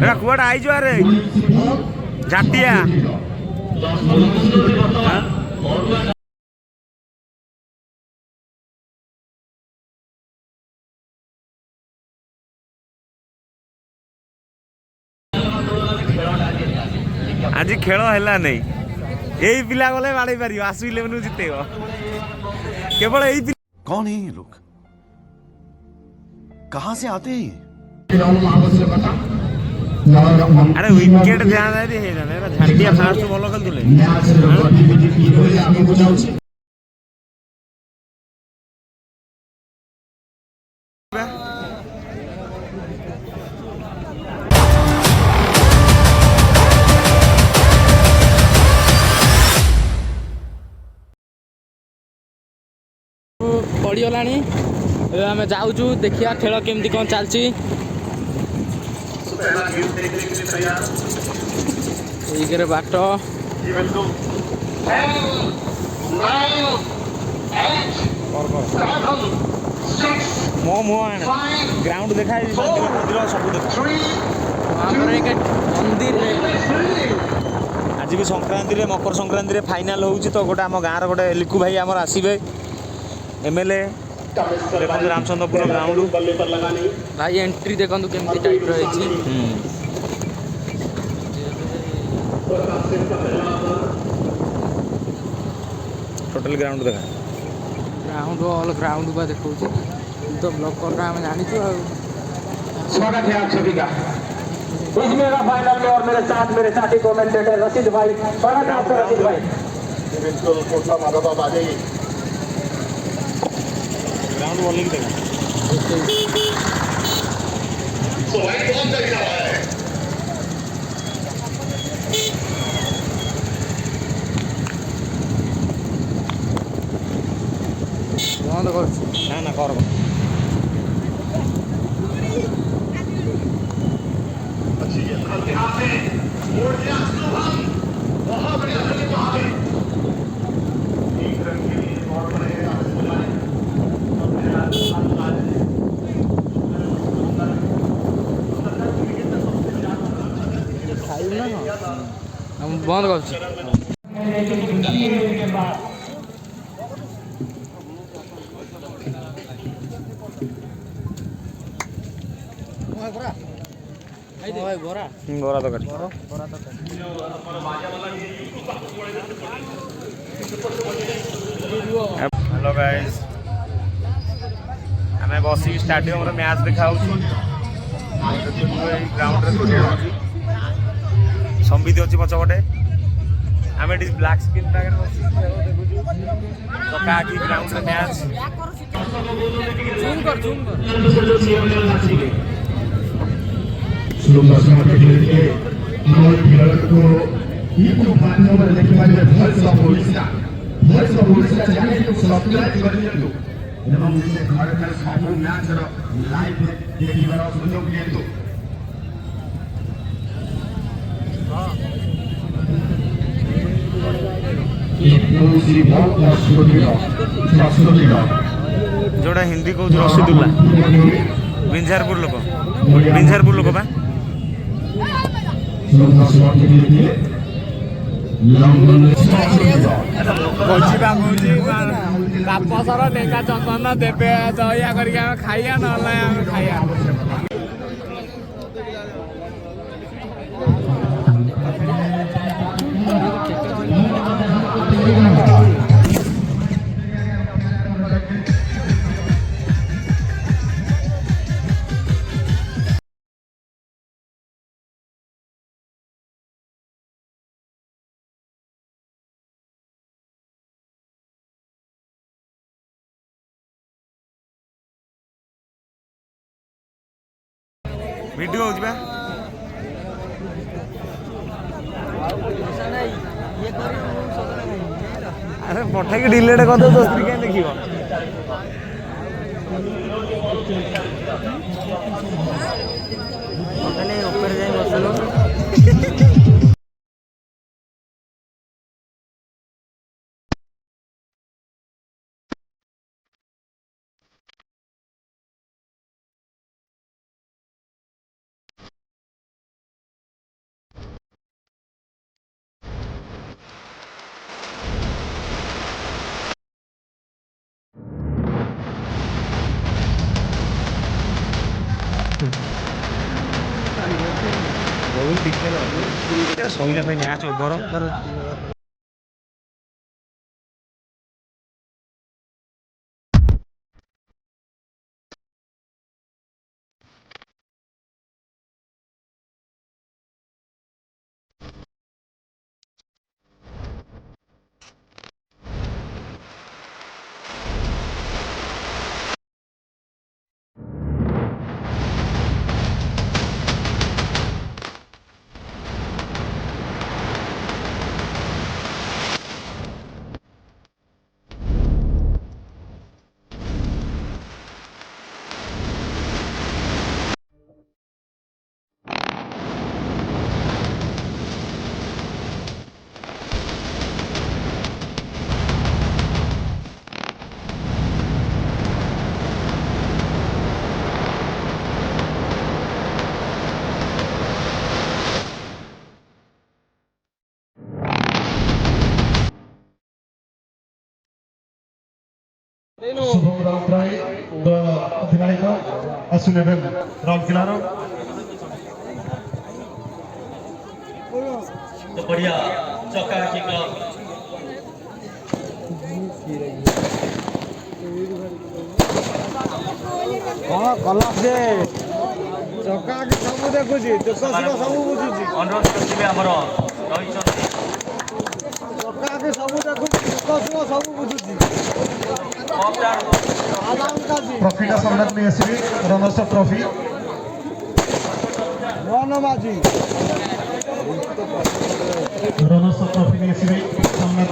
एटा कुआडा आई जो रे झाटिया आज खेल है नहीं यही पिला गले बाड़े पार आसु 11 जितेब केवल यही कौन है ये लोग कहां से आते हैं अरे विकेट ध्यान झाटिया फास्ट बल खेलुले पड़गला आम जाऊँ देखिया खेल केमती कौन चलती बाट मो मुह ग्राउंड देखा सब मंदिर आज भी संक्रांति मकर संक्रांति फाइनाल हो तो गोटे आम गाँव गोटे लिखु भाई आमर आसवे एमएलए देखो रामचंद्रपुर ग्राउंड भाई एंट्री देखो केमती टाइप रही टोटल ग्राउंड देखा ग्राउंड ऑल ग्राउंड का देखो तो ब्लॉक कर आम जानी स्वागत है आप सभी का इस मेगा फाइनल में और मेरे साथी कमेंटेटर रशीद भाई स्वागत है आपका रशीद भाई ग्राउंड बॉलिंग देखा बंद कर ना कर बंद कर गोरा तो कर हेलो गाइस आम बस स्टाडियम मैच देखा ग्राउंड संबित अच्छी पछपटे आम ब्लाक स्क्रीन देखु ग्राउंड मैच जोड़ा हिंदी कौन रशीदुल्ला बिंझारपुर लोक बा बापसर ढेका चंदन देवे दया करके खाइया ना खाइया वीडियो हो अरे पठाई डिलेट कर दो तो स्त्री क्या देखियो ଶୋଇଲା ପାଇଁ ମ୍ୟାଚ୍ ଓଭର। शुभम राउतराय अधिनायक आसुने राउरकेलार तो बढ़िया चौका की क्लब हाँ कला से चका के सब देखुची दुख सुख सब बुझुची अनुरोध करथिबे हमर रहिचंती चका के सब देखुची दुख सुख सब बुझुची आराम काजी ट्रॉफीटा सामनाक नहीं आसबे रनर्स अप ट्रॉफी वनबाजी रनर्स अप ट्रॉफी नहीं आसबे सामनाक